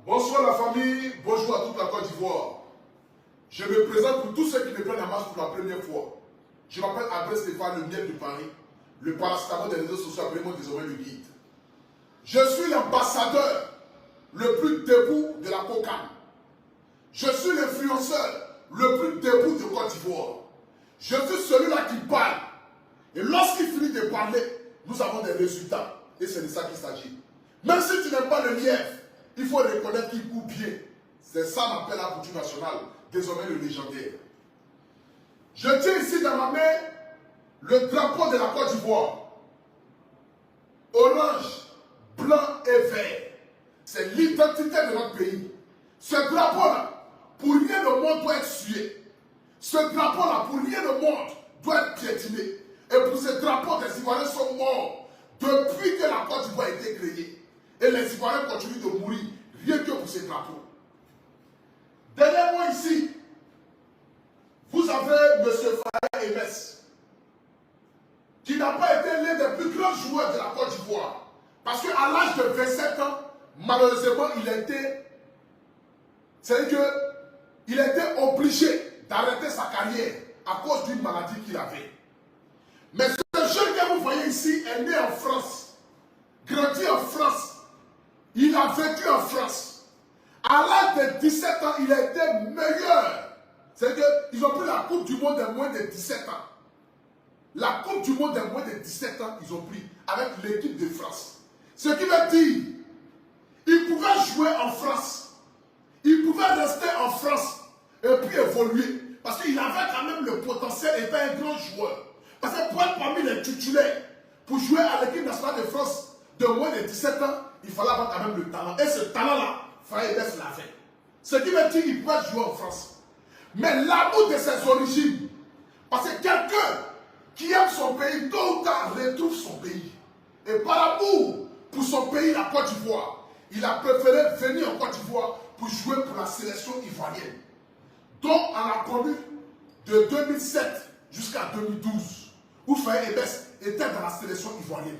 Bonsoir la famille, bonjour à toute la Côte d'Ivoire. Je me présente pour tous ceux qui me prennent en marche pour la première fois. Je m'appelle André Stéphane, le miel de Paris, le paracétamol des réseaux sociaux, appelez-moi désormais le guide. Je suis l'ambassadeur le plus debout de la COCAN. Je suis l'influenceur le plus debout de Côte d'Ivoire. Je suis celui-là qui parle. Et lorsqu'il finit de parler, nous avons des résultats. Et c'est de ça qu'il s'agit. Même si tu n'aimes pas le lièvre, il faut reconnaître qu'il court bien. C'est ça m'appelle la couture nationale, désormais le légendaire. Je tiens ici dans ma main le drapeau de la Côte d'Ivoire. Orange, blanc et vert. C'est l'identité de notre pays. Ce drapeau-là, pour rien au monde doit être sué. Ce drapeau-là, pour rien au monde, doit être piétiné. Et pour ce drapeau, les Ivoiriens sont morts depuis que la Côte d'Ivoire a été créée. Et les Ivoiriens continuent de mourir, rien que pour ces drapeaux. Derrière moi ici, vous avez M. Faye Mess, qui n'a pas été l'un des plus grands joueurs de la Côte d'Ivoire. Parce qu'à l'âge de 27 ans, malheureusement, il a été obligé d'arrêter sa carrière à cause d'une maladie qu'il avait. Mais ce jeune que vous voyez ici est né en France, grandi en France. Il a vécu en France. À l'âge de 17 ans, il a été meilleur. C'est-à-dire qu'ils ont pris la Coupe du Monde de moins de 17 ans. La Coupe du Monde de moins de 17 ans, ils ont pris avec l'équipe de France. Ce qui veut dire, il pouvait jouer en France. Il pouvait rester en France et puis évoluer. Parce qu'il avait quand même le potentiel d'être un grand joueur. Parce que pour être parmi les titulaires, pour jouer à l'équipe nationale de France de moins de 17 ans, il fallait avoir quand même le talent. Et ce talent-là, Faye Mess l'avait. Ce qui veut dire qu'il pouvait jouer en France. Mais l'amour de ses origines, parce que quelqu'un qui aime son pays, tôt ou tard, retrouve son pays. Et par amour pour son pays, la Côte d'Ivoire, il a préféré venir en Côte d'Ivoire pour jouer pour la sélection ivoirienne. Donc, on a connu de 2007 jusqu'à 2012, où Faye Mess était dans la sélection ivoirienne.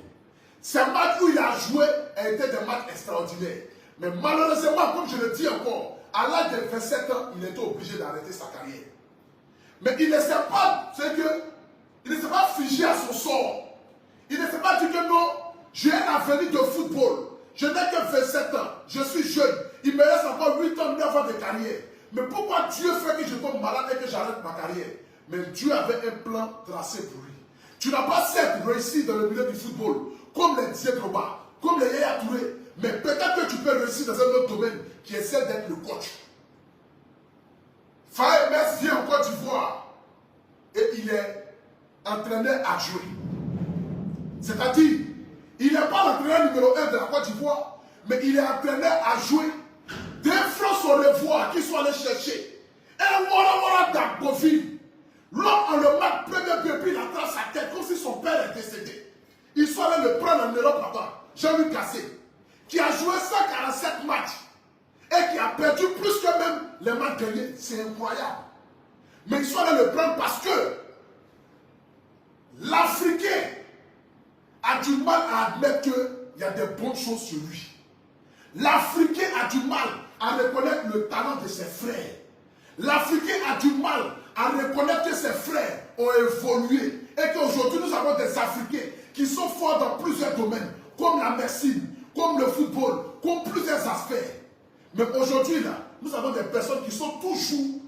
Ces matchs où il a joué étaient des matchs extraordinaires. Mais malheureusement, comme je le dis encore, à l'âge de 27 ans, il était obligé d'arrêter sa carrière. Mais il ne s'est pas, il ne s'est pas figé à son sort. Il ne s'est pas dit que non, j'ai un avenir de football. Je n'ai que 27 ans, je suis jeune. Il me reste encore 8 ans, 9 ans de carrière. Mais pourquoi Dieu fait que je tombe malade et que j'arrête ma carrière? Mais Dieu avait un plan tracé pour lui. Tu n'as pas certes réussi dans le milieu du football, comme les Didier Drogba, comme les Yaya Touré, mais peut-être que tu peux réussir dans un autre domaine qui est celle d'être le coach. Faye Mess vient en Côte d'Ivoire et il est entraîneur adjoint. C'est-à-dire, il n'est pas l'entraîneur numéro 1 de la Côte d'Ivoire, mais il est entraîneur adjoint des France au revoir qui sont allés chercher un Wara d'Agboville. L'homme en le marque premier pépé, il attrape sa tête comme si son père est décédé. Ils sont allés le prendre en Europe là-bas. Jean-Luc Cassé, qui a joué 147 matchs et qui a perdu plus que même les matchs gagnés. C'est incroyable. Mais ils sont allés le prendre parce que l'Africain a du mal à admettre qu'il y a des bonnes choses sur lui. L'Africain a du mal à reconnaître le talent de ses frères. L'Africain a du mal à reconnaître que ses frères ont évolué et qu'aujourd'hui nous avons des Africains qui sont forts dans plusieurs domaines, comme la médecine, comme le football, comme plusieurs aspects. Mais aujourd'hui, là, nous avons des personnes qui sont toujours,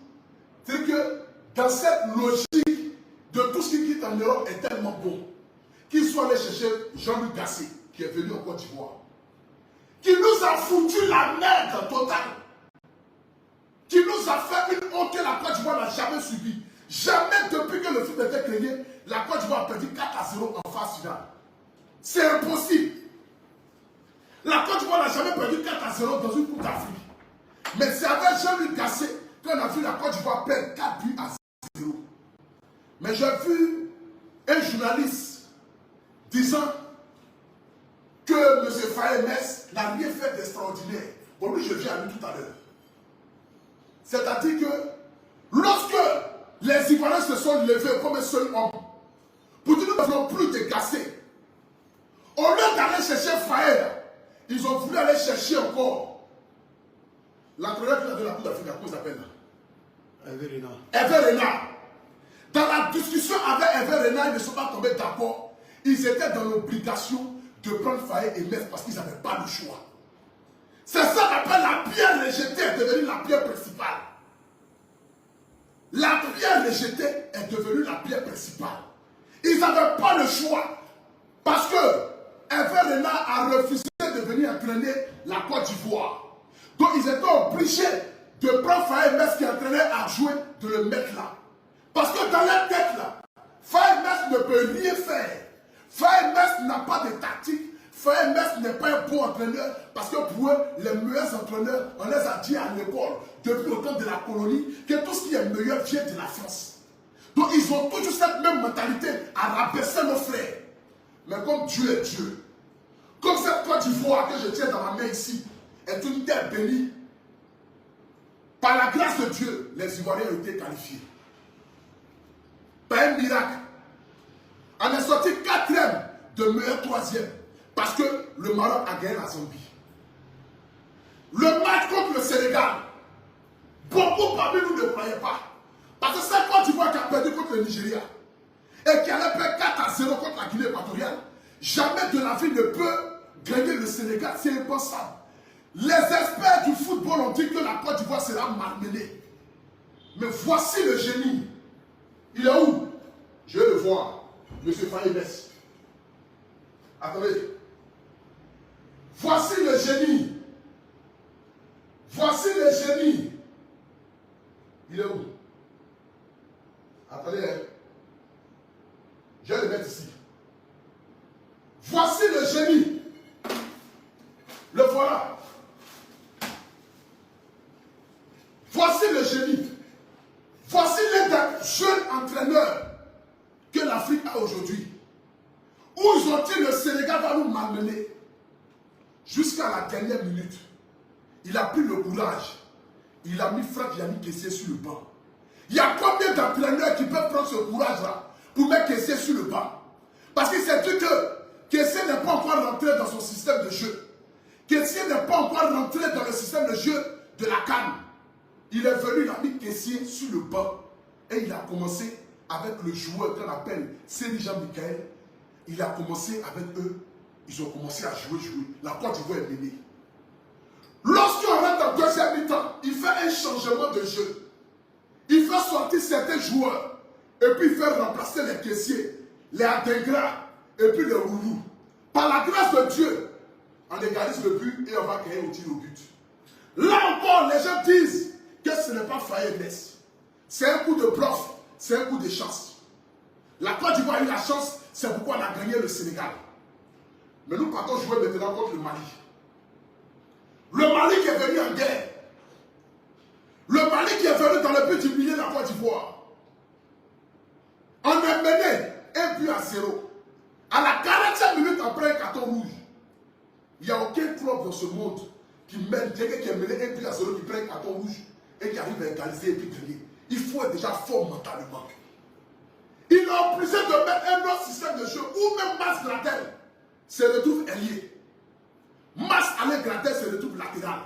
c'est que dans cette logique de tout ce qui quitte en Europe est tellement bon, qu'ils soient allés chercher Jean-Luc Gassé, qui est venu en Côte d'Ivoire, qui nous a foutu la merde totale, qui nous a fait une honte que la Côte d'Ivoire n'a jamais subie. Jamais depuis que le foot a été créé, la Côte d'Ivoire a perdu 4-0 en phase finale. C'est impossible. La Côte d'Ivoire n'a jamais perdu 4-0 dans une Coupe d'Afrique. Mais c'est avec Jean-Luc Gassé qu'on a vu la Côte d'Ivoire perdre 4-0. Mais j'ai vu un journaliste disant que M. Faye Mess n'a rien fait d'extraordinaire. Bon, lui, je viens à lui tout à l'heure. C'est-à-dire que lorsque les Ivoiriens se sont levés comme un seul homme pour dire que nous n'avons plus de Gassé, au lieu d'aller chercher Faye, ils ont voulu aller chercher encore l'entraîneur de la Coupe d'Afrique, comment il s'appelle là? Hervé Renard. Hervé Renard. Dans la discussion avec Hervé Renard, ils ne sont pas tombés d'accord. Ils étaient dans l'obligation de prendre Faye et Metz parce qu'ils n'avaient pas le choix. C'est ça qu'on appelle la pierre rejetée est devenue la pierre principale. La pierre rejetée est devenue la pierre principale. Ils n'avaient pas le choix. Parce que Hervé Renard a refusé de venir entraîner la Côte d'Ivoire. Donc ils étaient obligés de prendre Faye Metz qui entraînait à jouer, de le mettre là. Parce que dans leur tête là, Faye Metz ne peut rien faire. Faye Metz n'a pas de tactique. Faye Metz n'est pas un bon entraîneur. Parce que pour eux, les meilleurs entraîneurs, on les a dit à l'école, depuis le temps de la colonie, que tout ce qui est meilleur vient de la France. Donc ils ont toujours cette même mentalité à rabaisser nos frères. Mais comme Dieu est Dieu, comme cette Côte d'Ivoire que je tiens dans ma main ici, est une terre bénie, par la grâce de Dieu, les Ivoiriens ont été qualifiés. Par un miracle. On est sorti 4e de meilleur 3e. Parce que le Maroc a gagné la Zambie. Le match contre le Sénégal, beaucoup parmi nous ne croyaient pas. Parce que c'est Côte d'Ivoire qui a perdu contre le Nigeria. Et qui allait perdre 4-0 contre la Guinée équatoriale. Jamais de la vie ne peut gagner le Sénégal. C'est impossible. Les experts du football ont dit que la Côte d'Ivoire sera malmenée. Mais voici le génie. Il est où? Je vais le voir. Monsieur Faye Metz. Attendez. Voici le génie. Voici le génie. Il est où? Attendez. Hein. Je vais le mettre ici. Voici le génie. Le voilà. Voici le génie. Voici l'un des jeunes entraîneurs que l'Afrique a aujourd'hui. Où ils ont dit le Sénégal va nous malmener. Jusqu'à la dernière minute, il a pris le courage. Il a mis Franck Yannick Kessié sur le banc. Il y a combien d'entraîneurs qui peuvent prendre ce courage-là pour mettre Kessié sur le banc? Parce qu'il s'est dit que Kessié n'est pas encore rentré dans son système de jeu. Kessié n'est pas encore rentré dans le système de jeu de la CAN. Il est venu, il a mis Kessié sur le banc. Et il a commencé avec le joueur qu'on appelle Séri Jean-Michel. Il a commencé avec eux. Ils ont commencé à jouer. La Côte d'Ivoire est menée. Lorsqu'on rentre en deuxième mi-temps, il fait un changement de jeu. Il fait sortir certains joueurs. Et puis il fait remplacer les caissiers, les Adengra et puis les Roulou. Par la grâce de Dieu, on égalise le but et on va gagner au tir au but. Là encore, les gens disent que ce n'est pas Faye Metz. C'est un coup de bluff, c'est un coup de chance. La Côte d'Ivoire a eu la chance, c'est pourquoi on a gagné le Sénégal. Mais nous partons jouer maintenant contre le Mali. Le Mali qui est venu en guerre. Le Mali qui est venu dans le but d'humilier la Côte d'Ivoire. On est mené 1-0. À la 45 minutes après un carton rouge. Il n'y a aucun club dans ce monde qui mène quelqu'un qui est mené 1-0, qui prend un carton rouge et qui arrive à égaliser et puis gagner. Il faut être déjà fort mentalement. Il a obligé de mettre un autre système de jeu ou même Mas Gradel se retrouve ailier. Mas Alain Gradel se retrouve latéral.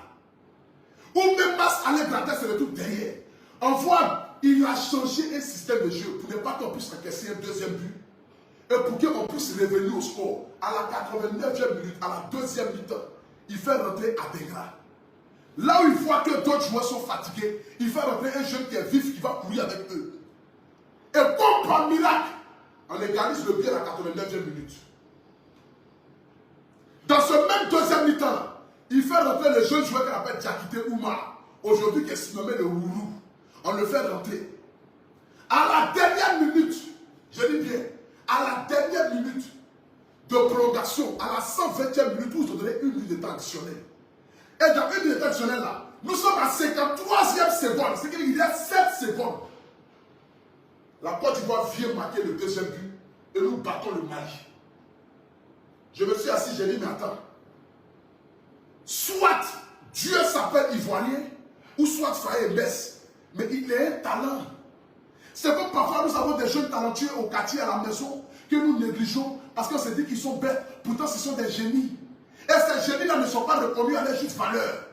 Ou même Mas Alain Gradel se retrouve derrière. On voit, il a changé un système de jeu pour ne pas qu'on puisse encaisser un deuxième but. Et pour qu'on puisse revenir au score. À la 89e minute, à la deuxième mi-temps, il fait rentrer Adengra. Là où il voit que d'autres joueurs sont fatigués, il fait rentrer un jeune qui est vif, qui va courir avec eux. Et comme par miracle, on égalise le but à la 89e minute. Dans ce même deuxième mi-temps, il fait rentrer le jeune joueur qu'on appelle Diakité Oumar, aujourd'hui qui est surnommé le Roulou. On le fait rentrer. À la dernière minute, je dis bien, à la dernière minute de prolongation, à la 120e minute, où ils ont donné une minute de temps additionnel. Et dans une minute de temps additionnel là, nous sommes à 53e seconde, c'est qu'il y a 7 secondes. La Côte d'Ivoire vient marquer le deuxième but et nous battons le Mali. Je me suis assis, j'ai dit, mais attends. Soit Dieu s'appelle Ivoirien, ou soit Faye Metz, mais il est un talent. C'est comme parfois nous avons des jeunes talentueux au quartier, à la maison, que nous négligeons parce qu'on se dit qu'ils sont bêtes. Pourtant, ce sont des génies. Et ces génies-là ne sont pas reconnus à leur juste valeur.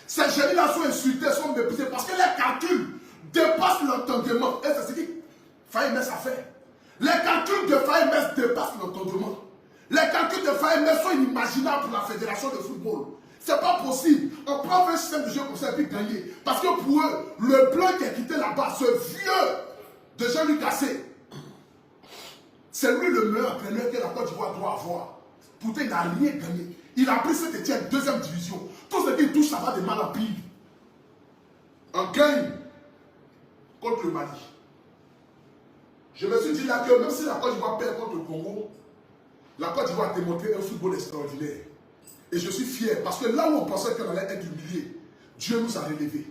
Ces génies-là sont insultés, sont méprisés parce que les calculs dépassent l'entendement. Et c'est ce qui Faye Mess a fait. Les calculs de Faye Mess dépassent l'entendement. Les calculs de Faye Mess sont inimaginables pour la fédération de football. C'est pas possible. On prend un système de jeu comme ça et puis gagner. Parce que pour eux, le blanc qui a quitté là-bas, ce vieux de Jean-Luc Gassé, c'est lui le meilleur entraîneur que la Côte d'Ivoire doit avoir. Pourtant, il n'a rien gagné. Il a pris cette étienne deuxième division. Tout ce qui touche, ça va de mal en pire. On gagne contre le Mali. Je me suis dit là que même si la Côte d'Ivoire perd contre le Congo, la Côte d'Ivoire a démontré un football extraordinaire. Et je suis fier parce que là où on pensait qu'on allait être humilié, Dieu nous a relevés.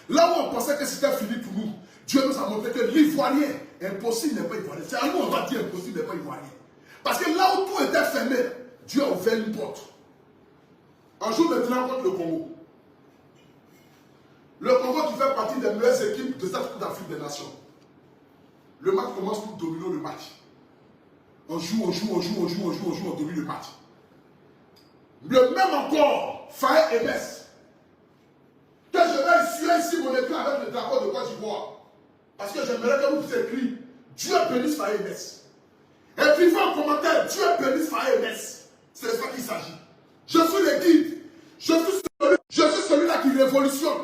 Là où on pensait que c'était fini pour nous, Dieu nous a montré que l'Ivoirien, impossible n'est pas Ivoirien. C'est à nous on va dire impossible n'est pas Ivoirien. Parce que là où tout était fermé, Dieu a ouvert une porte. On joue maintenant contre le Congo. Le Congo qui fait partie des meilleures équipes de cette Coupe d'Afrique des Nations. Le match commence pour dominer le match. On joue, on domine le match. Le même encore, Faye Mess, que je vais essuyer ici mon écran avec le drapeau de Côte d'Ivoire. Parce que j'aimerais que vous puissiez écrire Dieu bénisse Faye Mess. Écrivez en commentaire Dieu bénisse Faye Mess. C'est de ça qu'il s'agit. Je suis le guide. Je suis celui-là qui révolutionne.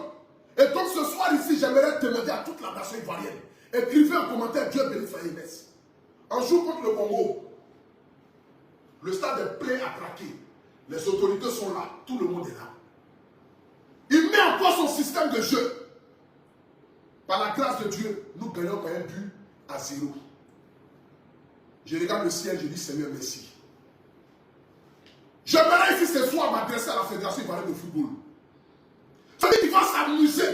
Et donc ce soir ici, j'aimerais demander à toute la nation ivoirienne. Écrivez en commentaire Dieu bénisse Faye Mess. On joue contre le Congo. Le stade est plein à craquer. Les autorités sont là. Tout le monde est là. Il met en place son système de jeu. Par la grâce de Dieu, nous gagnons quand même but à 0. Je regarde le ciel, je dis Seigneur, merci. J'aimerais ici ce soir m'adresser à la Fédération ivoirienne de football. Celui qui va s'amuser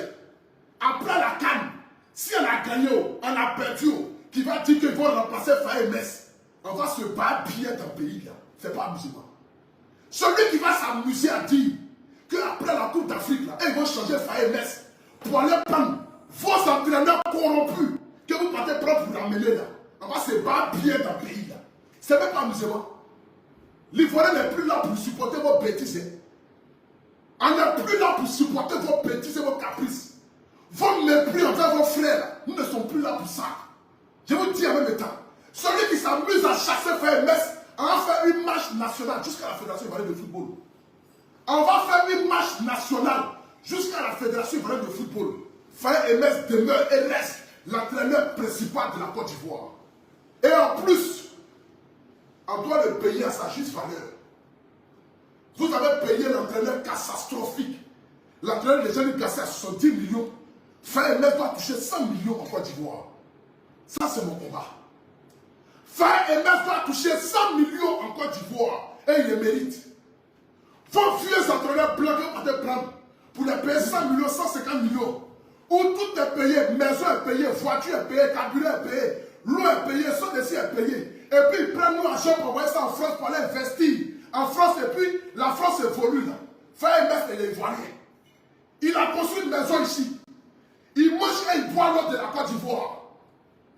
après la CAN, si on a gagné, on a perdu, qui va dire qu'ils vont remplacer Faye Mess, on va se battre bien dans le pays là. C'est pas amusement. Celui qui va s'amuser à dire qu'après la Coupe d'Afrique, ils vont changer Faye Mess pour aller prendre vos entraîneurs corrompus que vous partez prendre pour l'amener là. On va se battre bien dans le pays là. C'est même pas amusement. L'Ivoirien n'est plus là pour supporter vos bêtises. On n'est plus là pour supporter vos bêtises et vos caprices. Vos mépris envers vos frères, nous ne sommes plus là pour ça. Je vous dis en même temps, celui qui s'amuse à chasser Faye Mess, on va faire une marche nationale jusqu'à la Fédération ivoirienne de football. On va faire une marche nationale jusqu'à la Fédération ivoirienne de football. Faye Mess demeure et reste l'entraîneur principal de la Côte d'Ivoire. Et en plus, on doit le payer à sa juste valeur. Vous avez payé l'entraîneur catastrophique. L'entraîneur de Jean-Luc Gassé à 70 millions. Faye Mess doit toucher 100 millions en Côte d'Ivoire. Ça, c'est mon combat. Faye Mess doit toucher 100 millions en Côte d'Ivoire. Et il le mérite. Vos vieux entraîneurs blancs que vous allez prendre pour les payer 100 millions, 150 millions. Où tout est payé, maison est payée, voiture est payée, carburant est payé, l'eau est payée, son dessus est payé. Et puis ils prennent nous l'argent pour envoyer ça en France pour aller investir. En France, et puis la France évolue là. Faye Mess et les Ivoiriens. Il a construit une maison ici. Il mange et il boit l'eau de la Côte d'Ivoire.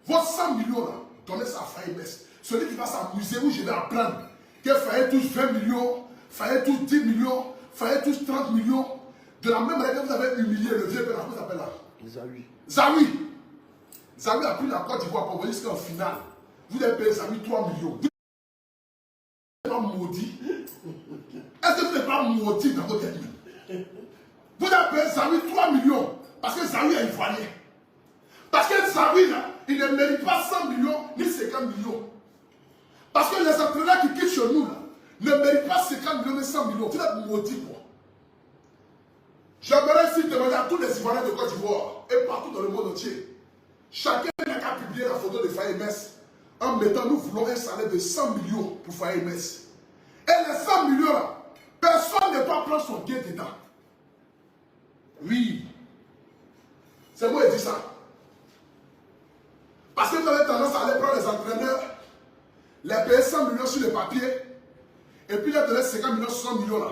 Vos 100 millions là, donnez ça à Faye Mess. Celui qui va s'amuser où je vais apprendre que Faye touche 20 millions, Faye touche 10 millions, Faye touche 30 millions. De la même manière que vous avez humilié le vieux père, comment s'appelle là? Zawi. Zawi a pris la Côte d'Ivoire pour venir jusqu'en finale. Vous avez payé Zawi 3 millions. Vous n'êtes pas maudit. Est-ce que vous n'êtes pas maudit dans votre vie? Vous avez payé Zawi 3 millions parce que Zawi est ivoirien. Parce que Zawi là, il ne mérite pas 100 millions ni 50 millions. Parce que les entraîneurs qui quittent chez nous là, ne méritent pas 50 millions ni 100 millions. Vous êtes maudit quoi. J'aimerais ici demander à tous les Ivoiriens de Côte d'Ivoire et partout dans le monde entier. Chacun n'a qu'à publier la photo de Faye Mess en mettant nous voulons un salaire de 100 millions pour Faye Mess. Et les 100 millions là, personne ne doit prendre son gain dedans. Oui. C'est moi qui dis ça. Parce que vous avez tendance à aller prendre les entraîneurs, les payer 100 millions sur le papier, et puis les donner 50 millions, 60 millions là.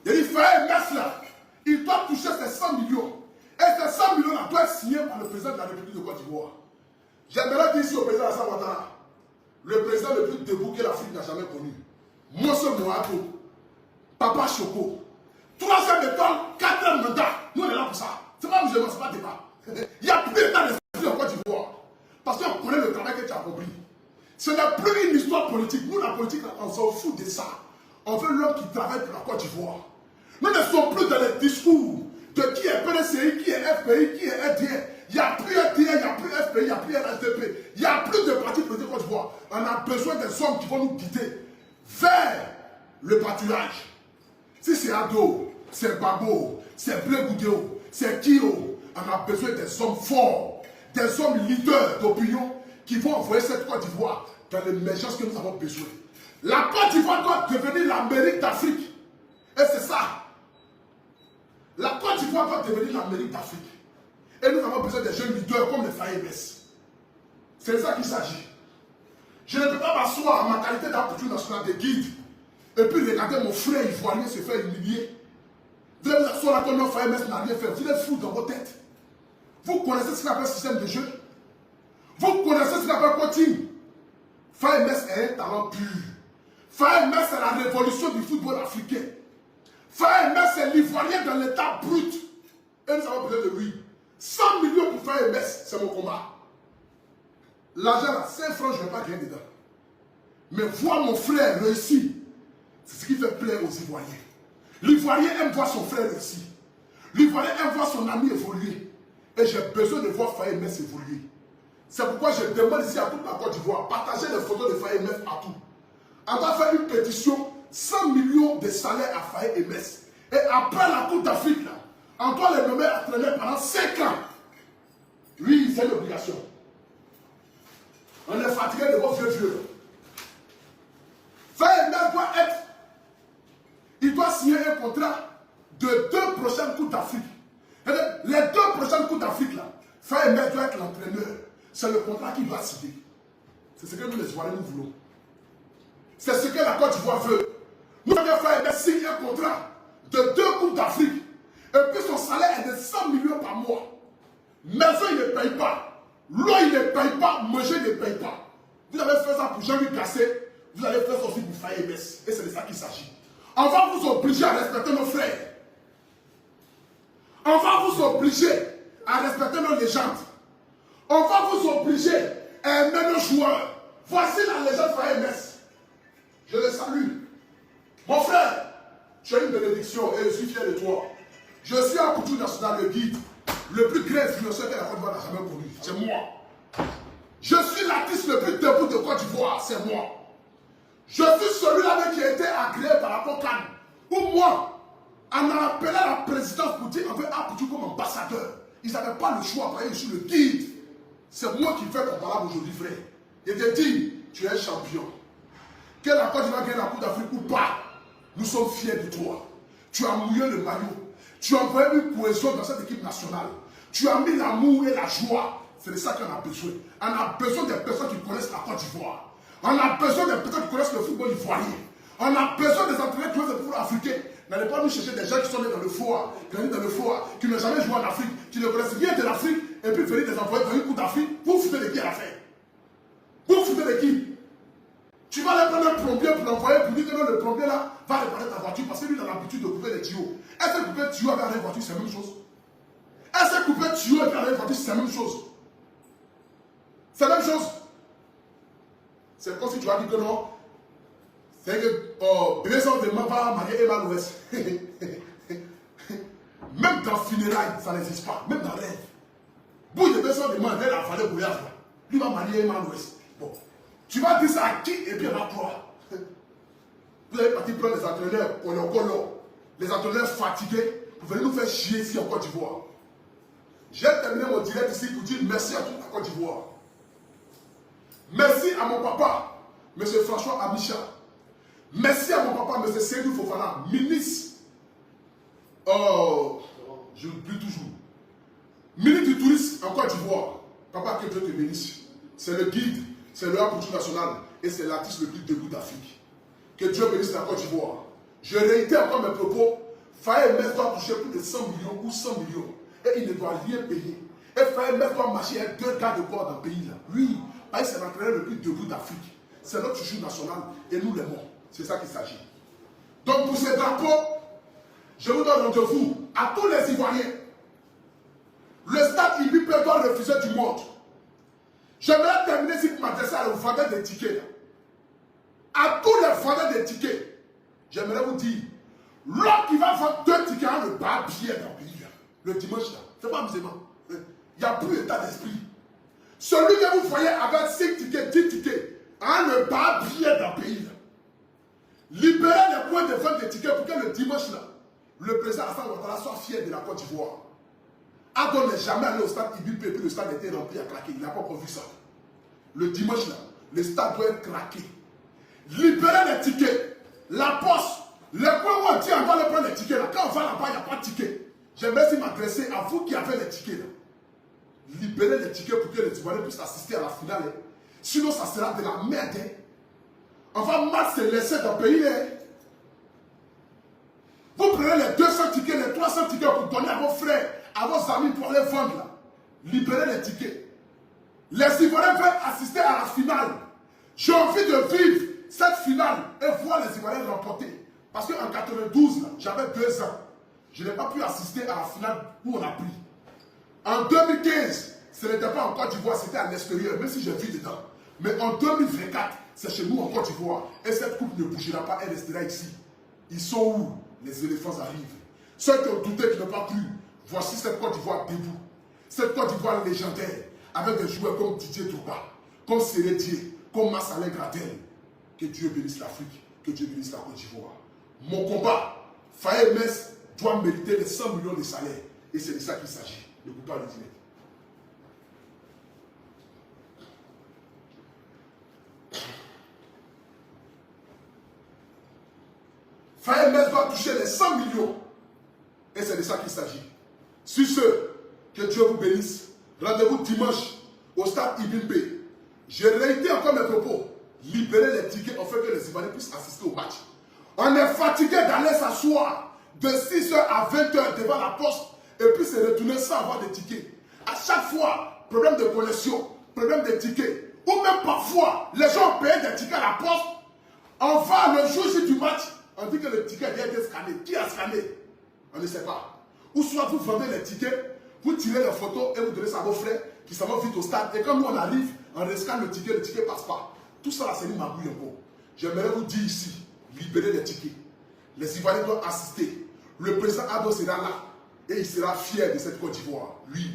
Il dit Faye Mess là. Il doit toucher ces 100 millions. Et ces 100 millions là doivent être signés par le président de la République de Côte d'Ivoire. J'aimerais dire ici au président Alassane Ouattara, le président le plus debout que l'Afrique n'a jamais connu. Moussa Mohato, Papa Choco, 3e étoile, 4e mandat. Nous, on est là pour ça. C'est pas musulman, c'est pas débat. Il n'y a plus d'état d'esprit en Côte d'Ivoire. Parce qu'on connaît le travail que tu as accompli. Ce n'est plus une histoire politique. Nous, la politique, on s'en fout de ça. On veut l'homme qui travaille pour la Côte d'Ivoire. Nous ne sommes plus dans les discours de qui est PDCI, qui est FPI, qui est RDR. Il n'y a plus RDR, il n'y a plus FPI, il n'y a plus RSDP. Il n'y a plus de partis politiques Côte d'Ivoire. On a besoin des hommes qui vont nous guider vers le pâturage. Si c'est Ado, c'est Babo, c'est Blé Goudéo, c'est Kio, on a besoin des hommes forts, des hommes leaders d'opinion qui vont envoyer cette Côte d'Ivoire dans l'émergence que nous avons besoin. La Côte d'Ivoire doit devenir l'Amérique d'Afrique. Et c'est ça. La Côte d'Ivoire doit devenir l'Amérique d'Afrique. Et nous avons besoin des jeunes leaders comme les FAEMS. C'est de ça qu'il s'agit. Je ne peux pas m'asseoir en ma qualité d'apôtre national de guide et puis regarder mon frère ivoirien se faire humilier. Vous allez vous asseoir là comme notre FAEMS n'a rien fait. Vous êtes fous dans vos têtes. Vous connaissez ce qu'on appelle système de jeu. Vous connaissez ce qu'on appelle coaching. FAEMS est un talent pur. FAEMS c'est la révolution du football africain. FAEMS c'est l'ivoirien dans l'état brut. Et nous avons besoin de lui. 100 millions pour FAEMS, c'est mon combat. L'argent là, 5 francs, je ne vais pas gagner dedans. Mais voir mon frère réussir, c'est ce qui fait plaisir aux Ivoiriens. L'Ivoirien aime voir son frère réussir. L'Ivoirien aime voir son ami évoluer. Et j'ai besoin de voir FAEMS évoluer. C'est pourquoi je demande ici à toute la Côte d'Ivoire, partagez les photos de FAEMS partout. On va faire une pétition, 100 millions de salaires à FAEMS. Et après la Coupe d'Afrique, on doit les nommer entraîneurs pendant 5 ans. Oui, c'est l'obligation. On est fatigué de vos vieux. FAEMS doit être, il doit signer un contrat de 2 prochaines Coupes d'Afrique. Les 2 prochaines Coupes d'Afrique, là, FAEMS doit être l'entraîneur. C'est le contrat qu'il doit signer. C'est ce que nous les Ivoiriens nous voulons. C'est ce que la Côte d'Ivoire veut. Nous avons FAEMS signe un contrat de 2 Coupes d'Afrique. Et puis son salaire est de 100 millions par mois. Maison, il ne paye pas. L'eau, il ne paye pas. Manger, il ne paye pas. Vous avez fait ça pour Jean-Luc Cassé. Vous allez faire ça aussi pour FAEMS. Et c'est de ça qu'il s'agit. On va vous obliger à respecter nos frères. On va vous obliger à respecter nos légendes. On va vous obliger à aimer nos joueurs. Voici la légende FAEMS. Je le salue. Mon frère, tu as une bénédiction et je suis fier de toi. Je suis un couture national, le guide, le plus grand influenceur que la Côte d'Ivoire n'a jamais connu. C'est moi. Je suis l'artiste le plus debout de Côte d'Ivoire. C'est moi. Je suis celui-là qui a été agréé par la COCAN. Où moi, on a appelé la présidence pour dire qu'on veut Apoutou comme ambassadeur. Ils n'avaient pas le choix, je suis le guide. C'est moi qui fais ton parole aujourd'hui, frère. Et te dis, tu es un champion. Que la Côte d'Ivoire gagne la Coupe d'Afrique ou pas, nous sommes fiers de toi. Tu as mouillé le maillot. Tu as envoyé une cohésion dans cette équipe nationale. Tu as mis l'amour et la joie. C'est de ça qu'on a besoin. On a besoin des personnes qui connaissent la Côte d'Ivoire. On a besoin des personnes qui connaissent le football ivoirien. On a besoin des entraîneurs qui connaissent le football africain. N'allez pas nous chercher des gens qui sont nés dans le foie, qui n'ont jamais joué en Afrique, qui ne connaissent rien de l'Afrique, et puis venir les envoyer dans une Coupe d'Afrique. Vous foutez de qui à la fin? Vous foutez de qui? Tu vas aller prendre un plombier pour l'envoyer pour dire que non, le plombier là va réparer ta voiture parce que lui il a l'habitude de couper les tuyaux. Est-ce que couper tuyau avec une voiture c'est la même chose? Est-ce que couper tuyau avec une voiture c'est la même chose? C'est la même chose. C'est comme si tu vas dire que non. C'est que Blaison de Mava marié Emma l'Ouest. Même dans funérailles, ça n'existe pas. Même dans rêve. Bouille de Blaison de Mava, elle a fallu bouillir. Lui va marier Emma l'Ouest. Bon. Tu vas dire ça à qui et puis elle va croire. Vous allez partir prendre les entraîneurs, les entraîneurs fatigués pour venir nous faire chier ici en Côte d'Ivoire. J'ai terminé mon direct ici pour dire merci à toute la Côte d'Ivoire. Merci à mon papa, M. François Amicha. Merci à mon papa, M. Seydou Fofana, ministre. Je l'oublie toujours. Ministre du tourisme en Côte d'Ivoire. Papa, que Dieu te bénisse. C'est le guide, c'est le culture national et c'est l'artiste le plus debout d'Afrique. Que Dieu bénisse la Côte d'Ivoire. Je réitère encore mes propos. FAEMS doit toucher plus de 100 millions ou 100 millions. Et il ne doit rien payer. Et FAEMS doit marcher avec 2 gars de corps dans le pays là. Oui, parce que c'est l'entraîneur le plus debout d'Afrique. C'est notre chouchou national et nous l'aimons. C'est ça qu'il s'agit. Donc pour ces drapeaux, Je vous donne rendez-vous à tous les Ivoiriens. Le stade IBP doit refuser du monde. J'aimerais terminer si vous m'adressez à vos vendeurs des tickets. Là. À tous les vendeurs des tickets, j'aimerais vous dire, l'homme qui va vendre 2 tickets a le bas billet dans le pays, là, le dimanche, là, c'est pas amusement. Il n'y a plus d'état d'esprit. Celui que vous voyez avec 5 tickets, 10 tickets, a le bas billet dans le pays. Là. Libérez les points de vente des tickets pour que le dimanche, là, le président Alassane Ouattara soit fier de la Côte d'Ivoire. Adon n'est jamais allé au stade IBP et puis le stade était rempli à craquer. Il n'a pas encore vu ça. Le dimanche, là, le stade doit être craqué. Libérez les tickets. La poste, les points où on dit on doit les prendre les tickets. Là. Quand on va là-bas, il n'y a pas de tickets. J'aimerais aussi m'adresser à vous qui avez les tickets. Là. Libérez les tickets pour que les Ivoiriens puissent assister à la finale. Hein. Sinon, ça sera de la merde. Hein. On va mal se laisser dans le pays. Hein. Vous prenez les 200 tickets, les 300 tickets pour donner à vos frères, à vos amis pour les vendre là. Libérez les tickets. Les Ivoiriens veulent assister à la finale. J'ai envie de vivre cette finale et voir les Ivoiriens remporter. Parce qu'en 92, j'avais 2 ans. Je n'ai pas pu assister à la finale où on a pris. En 2015, ce n'était pas en Côte d'Ivoire, c'était à l'extérieur, même si j'ai vu dedans. Mais en 2024, c'est chez nous en Côte d'Ivoire. Et cette coupe ne bougera pas, elle restera ici. Ils sont où? Les éléphants arrivent. Ceux qui ont douté, qui n'ont pas cru, voici cette Côte d'Ivoire debout. Cette Côte d'Ivoire légendaire, avec des joueurs comme Didier Drogba, comme Sérédier, comme Massalé Gradel. Que Dieu bénisse l'Afrique, que Dieu bénisse la Côte d'Ivoire. Mon combat, Faye Mess doit mériter les 100 millions de salaires. Et c'est de ça qu'il s'agit. Le couteau à le direct. Faye Mess doit toucher les 100 millions. Et c'est de ça qu'il s'agit. Sur ce, que Dieu vous bénisse. Rendez-vous dimanche au stade Ibimbe. Je réitère encore mes propos. Libérez les tickets afin que les Ivoiriens puissent assister au match. On est fatigué d'aller s'asseoir de 6h à 20h devant la poste et puis se retourner sans avoir de tickets. À chaque fois, problème de connexion, problème de tickets. Ou même parfois, les gens ont payé des tickets à la poste. On va le jour du match, on dit que le ticket vient d'être scanné. Qui a scanné? On ne sait pas. Ou soit vous vendez les tickets, vous tirez les photos et vous donnez ça à vos frères qui s'en vont vite au stade. Et quand nous on arrive, on rescanne le ticket ne passe pas. Tout ça là, c'est une magouille encore. J'aimerais vous dire ici, libérez les tickets. Les Ivoiriens doivent assister. Le président Ado sera là et il sera fier de cette Côte d'Ivoire. Lui.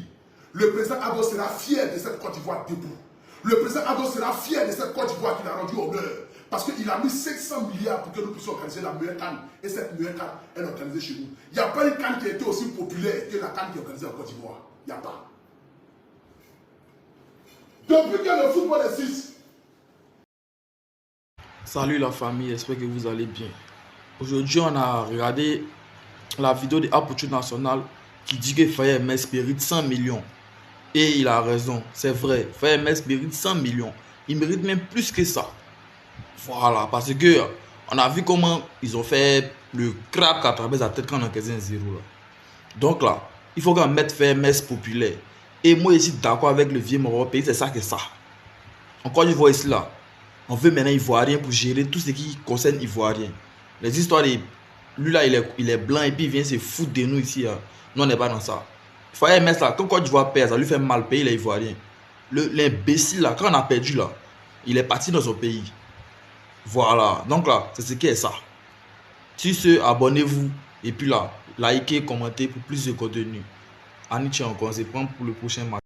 Le président Ado sera fier de cette Côte d'Ivoire debout. Le président Ado sera fier de cette Côte d'Ivoire qu'il a rendu honneur. Parce qu'il a mis 500 milliards pour que nous puissions organiser la meilleure canne. Et cette meilleure canne, elle est organisée chez nous. Il n'y a pas une canne qui a été aussi populaire que la canne qui est organisée en Côte d'Ivoire. Il n'y a pas. Depuis que le football existe. Salut la famille, j'espère que vous allez bien. Aujourd'hui, on a regardé la vidéo de Opportunité Nationale qui dit que Faye Mess mérite 100 millions. Et il a raison, c'est vrai. Faye Mess mérite 100 millions. Il mérite même plus que ça. Voilà, parce que on a vu comment ils ont fait le crack à travers la tête quand on a encaissé un 0 là. Donc là, il faut qu'on mette Faye Mess populaire. Et moi, je suis d'accord avec le vieux Moro pays, c'est ça que ça. Encore une fois ici là. On veut maintenant Ivoirien pour gérer tout ce qui concerne Ivoirien. Les histoires de... Lui là, il est blanc et puis il vient se foutre de nous ici. Hein. Nous, on n'est pas dans ça. Il faut mettre ça. Quand Côte d'Ivoire perd, ça lui fait mal payer les Ivoiriens. L'imbécile là, quand on a perdu là, il est parti dans son pays. Voilà. Donc là, c'est ce qui est ça. Sur ce, abonnez-vous. Et puis là, likez, commentez pour plus de contenu. Anichi, on se prend pour le prochain match.